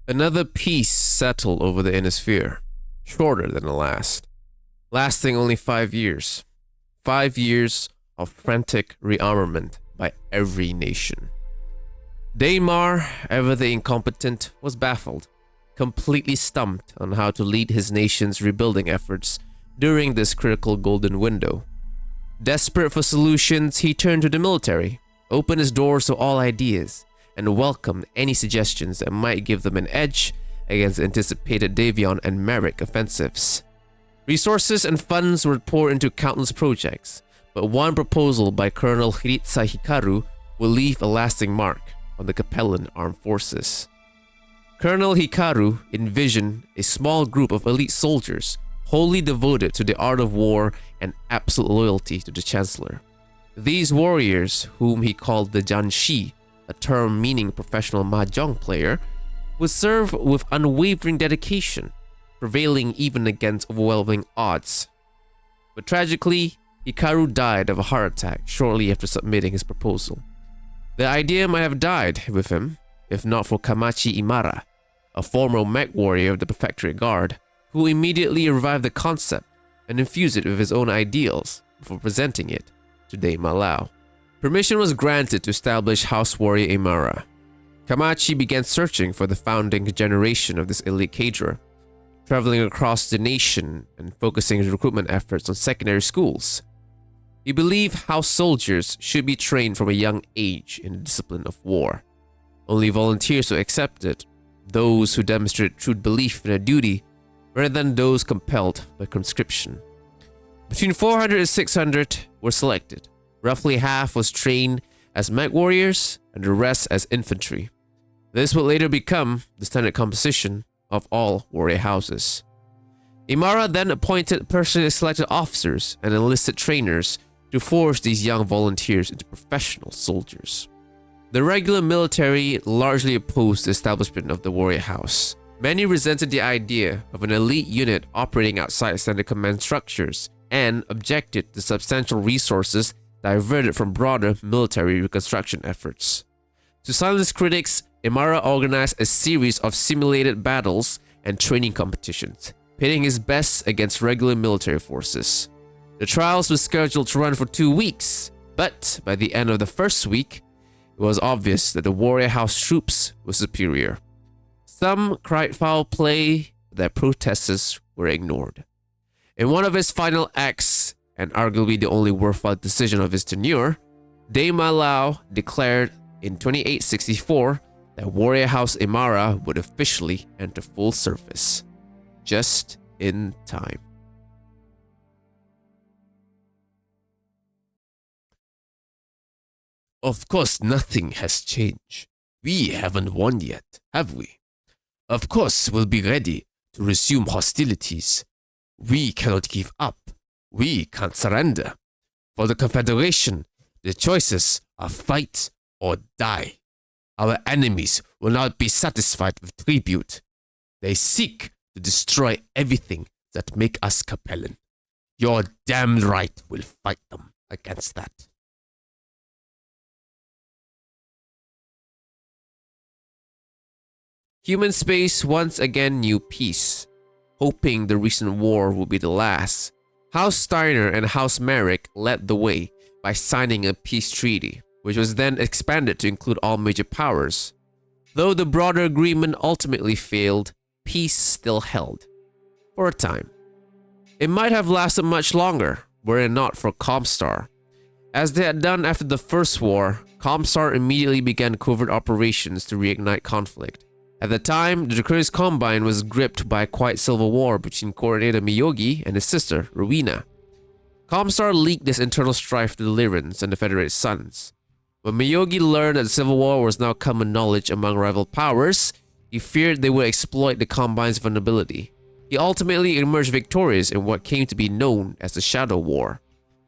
Another peace settled over the inner sphere, shorter than the last, lasting only 5 years. 5 years of frantic rearmament by every nation. Daimar, ever the incompetent, was baffled, completely stumped on how to lead his nation's rebuilding efforts during this critical golden window. Desperate for solutions, he turned to the military, opened his doors to all ideas, and welcomed any suggestions that might give them an edge against the anticipated Davion and Merrick offensives. Resources and funds were poured into countless projects, but one proposal by Colonel Hiritsa Hikaru will leave a lasting mark on the Capellan armed forces. Colonel Hikaru envisioned a small group of elite soldiers wholly devoted to the art of war and absolute loyalty to the Chancellor. These warriors, whom he called the Janshi, a term meaning professional mahjong player, would serve with unwavering dedication, prevailing even against overwhelming odds. But tragically, Hikaru died of a heart attack shortly after submitting his proposal. The idea might have died with him, if not for Kamachi Imara, a former mech warrior of the Prefectorate Guard, who immediately revived the concept and infused it with his own ideals before presenting it to Dame Malau. Permission was granted to establish House Warrior Imara. Kamachi began searching for the founding generation of this elite cadre, traveling across the nation and focusing his recruitment efforts on secondary schools. He believed house soldiers should be trained from a young age in the discipline of war. Only volunteers were accepted, those who demonstrated true belief in their duty rather than those compelled by conscription. Between 400 and 600 were selected. Roughly half was trained as mech warriors and the rest as infantry. This would later become the standard composition of all warrior houses. Imara then appointed personally selected officers and enlisted trainers to forge these young volunteers into professional soldiers. The regular military largely opposed the establishment of the warrior house. Many resented the idea of an elite unit operating outside standard command structures and objected to substantial resources diverted from broader military reconstruction efforts. To silence critics, Imara organized a series of simulated battles and training competitions, pitting his best against regular military forces. The trials were scheduled to run for 2 weeks, but by the end of the first week, it was obvious that the warrior house troops were superior. Some cried foul play, but their protests were ignored. In one of his final acts, and arguably the only worthwhile decision of his tenure, Dame Malau declared in 2864 that Warrior House Imara would officially enter full service. Just in time. Of course, nothing has changed. We haven't won yet, have we? Of course, we'll be ready to resume hostilities. We cannot give up. We can't surrender. For the Confederation, the choices are fight or die. Our enemies will not be satisfied with tribute. They seek to destroy everything that make us Capellan. You're damned right we'll fight them against that. Human space once again knew peace, hoping the recent war would be the last. House Steiner and House Merrick led the way by signing a peace treaty, which was then expanded to include all major powers. Though the broader agreement ultimately failed, peace still held. For a time. It might have lasted much longer, were it not for Comstar. As they had done after the First War, Comstar immediately began covert operations to reignite conflict. At the time, the Draconis Combine was gripped by a quiet civil war between Coordinator Miyogi and his sister, Rowena. Comstar leaked this internal strife to the Lyrans and the Federated Sons. When Miyogi learned that the civil war was now common knowledge among rival powers, he feared they would exploit the Combine's vulnerability. He ultimately emerged victorious in what came to be known as the Shadow War.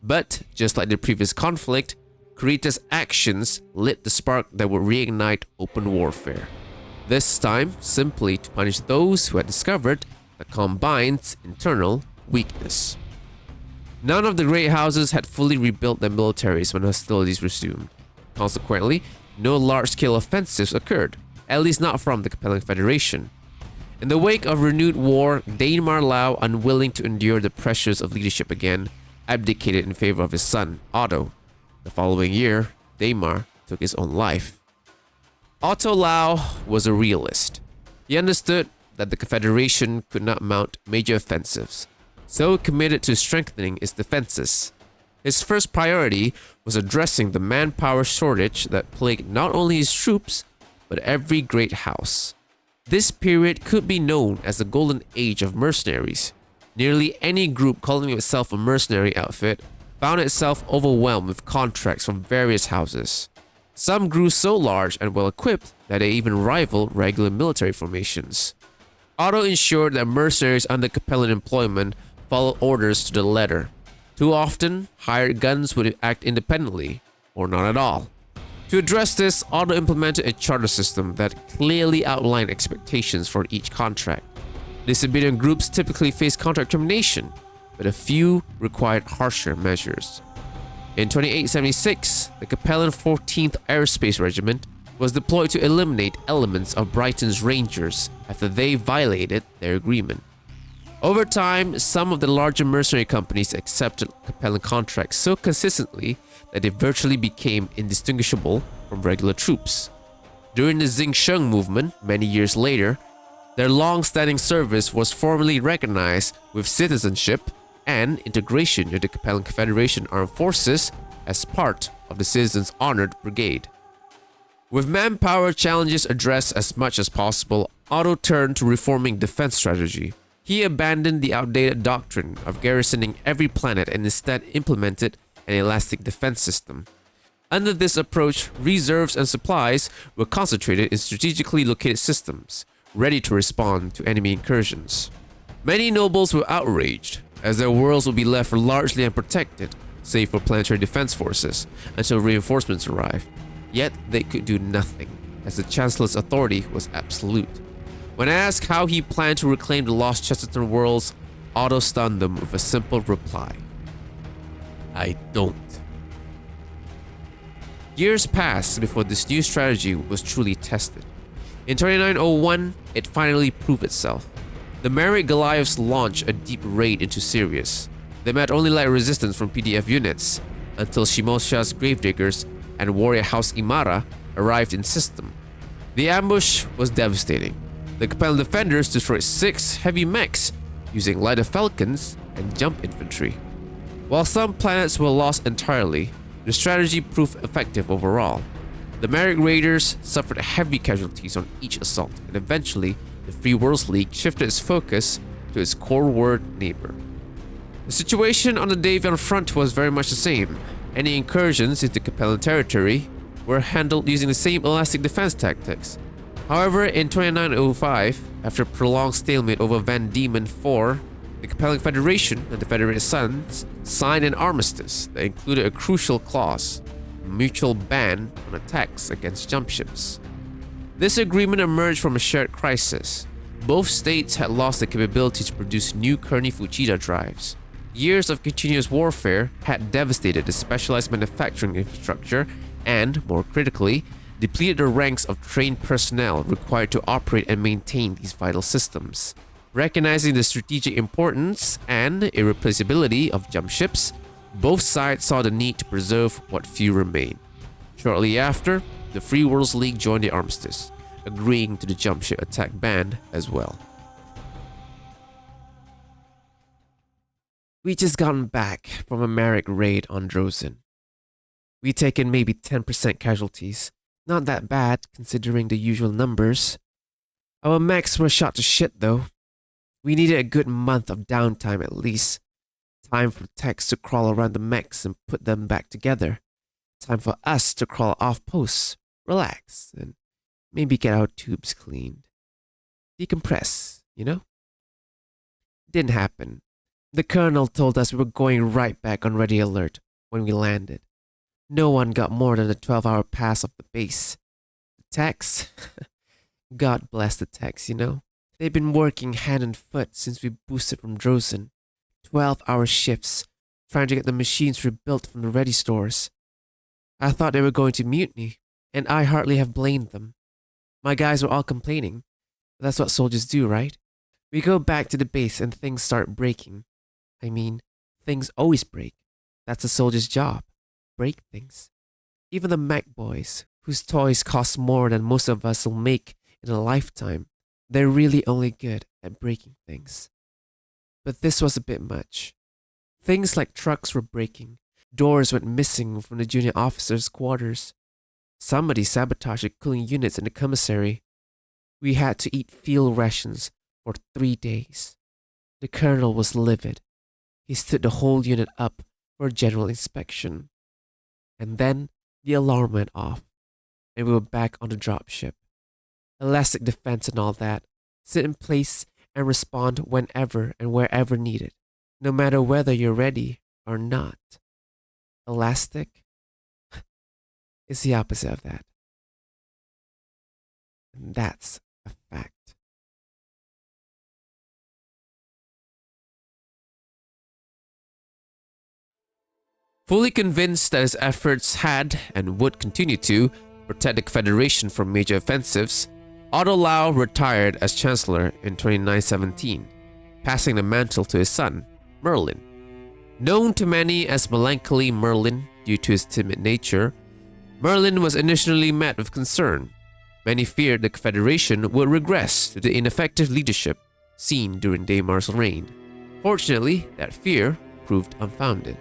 But, just like the previous conflict, Kurita's actions lit the spark that would reignite open warfare. This time, simply to punish those who had discovered the Combine's internal weakness. None of the great houses had fully rebuilt their militaries when hostilities resumed. Consequently, no large-scale offensives occurred. at least not from the Capellan Confederation. In the wake of renewed war, Daimar Lau, unwilling to endure the pressures of leadership again, abdicated in favor of his son, Otto. The following year, Daimar took his own life. Otto Lau was a realist. He understood that the Confederation could not mount major offensives, so he committed to strengthening its defenses. His first priority was addressing the manpower shortage that plagued not only his troops, but every great house. This period could be known as the Golden Age of mercenaries. Nearly any group calling itself a mercenary outfit found itself overwhelmed with contracts from various houses. Some grew so large and well equipped that they even rivaled regular military formations. Otto ensured that mercenaries under Capellan employment followed orders to the letter. Too often, hired guns would act independently, or not at all. To address this, Otto implemented a charter system that clearly outlined expectations for each contract. Disobedient groups typically faced contract termination, but a few required harsher measures. In 2876, the Capellan 14th Aerospace Regiment was deployed to eliminate elements of Brighton's Rangers after they violated their agreement. Over time, some of the larger mercenary companies accepted Capellan contracts so consistently that they virtually became indistinguishable from regular troops. During the Xingsheng movement, many years later, their long-standing service was formally recognized with citizenship and integration into the Capellan Confederation Armed Forces as part of the Citizens Honored Brigade. With manpower challenges addressed as much as possible, Otto turned to reforming defense strategy. He abandoned the outdated doctrine of garrisoning every planet and instead implemented an elastic defense system. Under this approach, reserves and supplies were concentrated in strategically located systems, ready to respond to enemy incursions. Many nobles were outraged, as their worlds would be left largely unprotected, save for planetary defense forces, until reinforcements arrived. Yet they could do nothing, as the Chancellor's authority was absolute. When asked how he planned to reclaim the lost Chesterton worlds, Otto stunned them with a simple reply: "I don't." Years passed before this new strategy was truly tested. In 2901, it finally proved itself. The Merrick Goliaths launched a deep raid into Sirius. They met only light resistance from PDF units, until Shimosha's Gravediggers and Warrior House Imara arrived in system. The ambush was devastating. The Capellan defenders destroyed 6 heavy mechs using lighter falcons and jump infantry. While some planets were lost entirely, the strategy proved effective overall. The Merrick Raiders suffered heavy casualties on each assault, and eventually the Free Worlds League shifted its focus to its core word neighbor. The situation on the Davion front was very much the same. Any incursions into Capellan territory were handled using the same elastic defense tactics. However, in 2905, after a prolonged stalemate over Van Diemen IV, the Capellan Federation and the Federated Sons signed an armistice that included a crucial clause: a mutual ban on attacks against jump ships. This agreement emerged from a shared crisis. Both states had lost the capability to produce new Kearney Fujita drives. Years of continuous warfare had devastated the specialized manufacturing infrastructure and, more critically, depleted the ranks of trained personnel required to operate and maintain these vital systems. Recognizing the strategic importance and irreplaceability of jump ships, both sides saw the need to preserve what few remained. Shortly after, the Free Worlds League joined the armistice, agreeing to the jump ship attack ban as well. We just gotten back from a Merrick raid on Drozen. We taken maybe 10% casualties. Not that bad considering the usual numbers. Our mechs were shot to shit though. We needed a good month of downtime at least. Time for techs to crawl around the mechs and put them back together. Time for us to crawl off posts, relax, and maybe get our tubes cleaned. Decompress, you know? Didn't happen. The colonel told us we were going right back on ready alert when we landed. No one got more than a 12-hour pass off the base. The techs? God bless the techs, you know? They've been working hand and foot since we boosted from Drozen. 12-hour shifts, trying to get the machines rebuilt from the ready stores. I thought they were going to mutiny, and I hardly have blamed them. My guys were all complaining. That's what soldiers do, right? We go back to the base and things start breaking. I mean, things always break. That's a soldier's job. Break things. Even the Mac boys, whose toys cost more than most of us will make in a lifetime, they're really only good at breaking things. But this was a bit much. Things like trucks were breaking, doors went missing from the junior officers' quarters. Somebody sabotaged the cooling units in the commissary. We had to eat field rations for 3 days. The colonel was livid. He stood the whole unit up for a general inspection. And then the alarm went off, and we were back on the dropship. Elastic defense and all that. Sit in place and respond whenever and wherever needed, no matter whether you're ready or not. Elastic is the opposite of that. And that's a fact. Fully convinced that his efforts had and would continue to protect the Confederation from major offensives, Otto Lau retired as Chancellor in 2917, passing the mantle to his son, Merlin. Known to many as Melancholy Merlin due to his timid nature, Merlin was initially met with concern. Many feared the Confederation would regress to the ineffective leadership seen during Daymar's reign. Fortunately, that fear proved unfounded.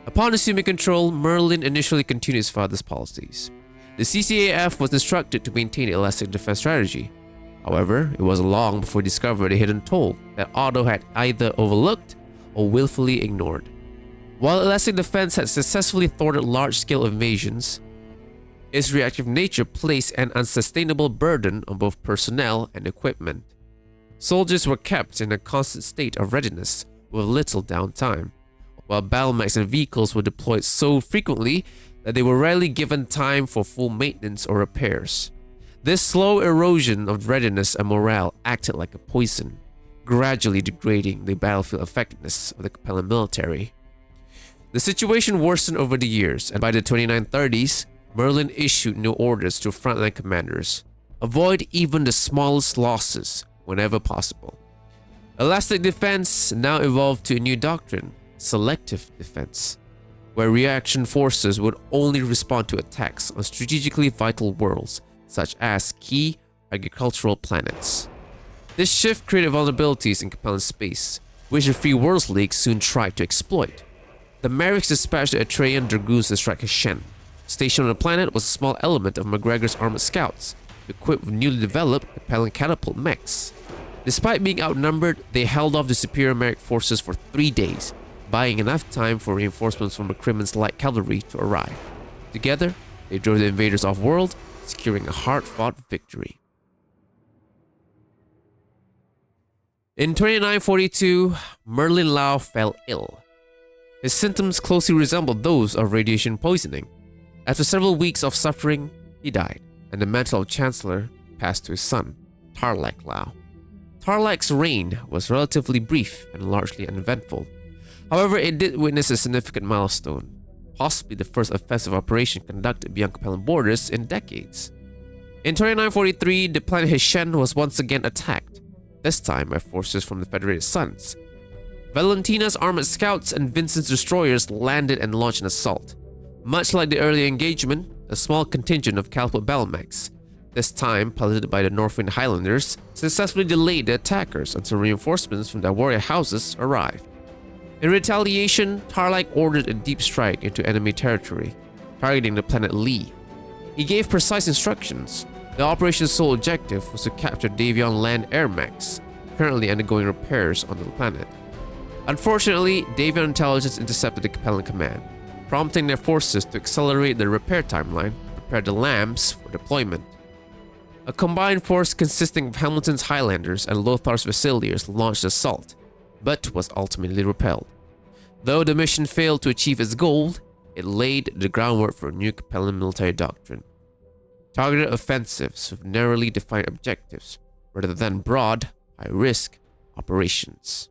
Upon assuming control, Merlin initially continued his father's policies. The CCAF was instructed to maintain an elastic defense strategy. However, it wasn't long before he discovered a hidden toll that Otto had either overlooked or willfully ignored. While elastic defense had successfully thwarted large-scale invasions, its reactive nature placed an unsustainable burden on both personnel and equipment. Soldiers were kept in a constant state of readiness with little downtime, while battlemechs and vehicles were deployed so frequently that they were rarely given time for full maintenance or repairs. This slow erosion of readiness and morale acted like a poison, gradually degrading the battlefield effectiveness of the Capellan military. The situation worsened over the years, and by the 2930s, Merlin issued new orders to frontline commanders: avoid even the smallest losses whenever possible. Elastic defense now evolved to a new doctrine: selective defense, where reaction forces would only respond to attacks on strategically vital worlds, such as key agricultural planets. This shift created vulnerabilities in Capellan space, which the Free Worlds League soon tried to exploit. The Merrics dispatched the Atrean Dragoons to strike Hashen. Stationed on the planet was a small element of McGregor's armored scouts, equipped with newly developed Capellan catapult mechs. Despite being outnumbered, they held off the superior Merrick forces for 3 days, buying enough time for reinforcements from McCrimmon's light cavalry to arrive. Together, they drove the invaders off-world, securing a hard-fought victory. In 2942, Merlin Lau fell ill. His symptoms closely resembled those of radiation poisoning. After several weeks of suffering, he died, and the mantle of Chancellor passed to his son, Tarlek Lau. Tarlek's reign was relatively brief and largely uneventful. However, it did witness a significant milestone, possibly the first offensive operation conducted beyond Capellan borders in decades. In 2943, the planet Hashen was once again attacked, this time by forces from the Federated Suns. Valentina's armored scouts and Vincent's destroyers landed and launched an assault. Much like the earlier engagement, a small contingent of catapult battlemechs, this time piloted by the Northwind Highlanders, successfully delayed the attackers until reinforcements from their warrior houses arrived. In retaliation, Tarlek ordered a deep strike into enemy territory, targeting the planet Lee. He gave precise instructions. The operation's sole objective was to capture Davion land air mechs, currently undergoing repairs on the planet. Unfortunately, Davion intelligence intercepted the Capellan command, prompting their forces to accelerate the repair timeline and prepare the LAMs for deployment. A combined force consisting of Hamilton's Highlanders and Lothar's Vasiliers launched the assault, but was ultimately repelled. Though the mission failed to achieve its goal, it laid the groundwork for a new Capellan military doctrine: targeted offensives with narrowly defined objectives, rather than broad, high-risk operations.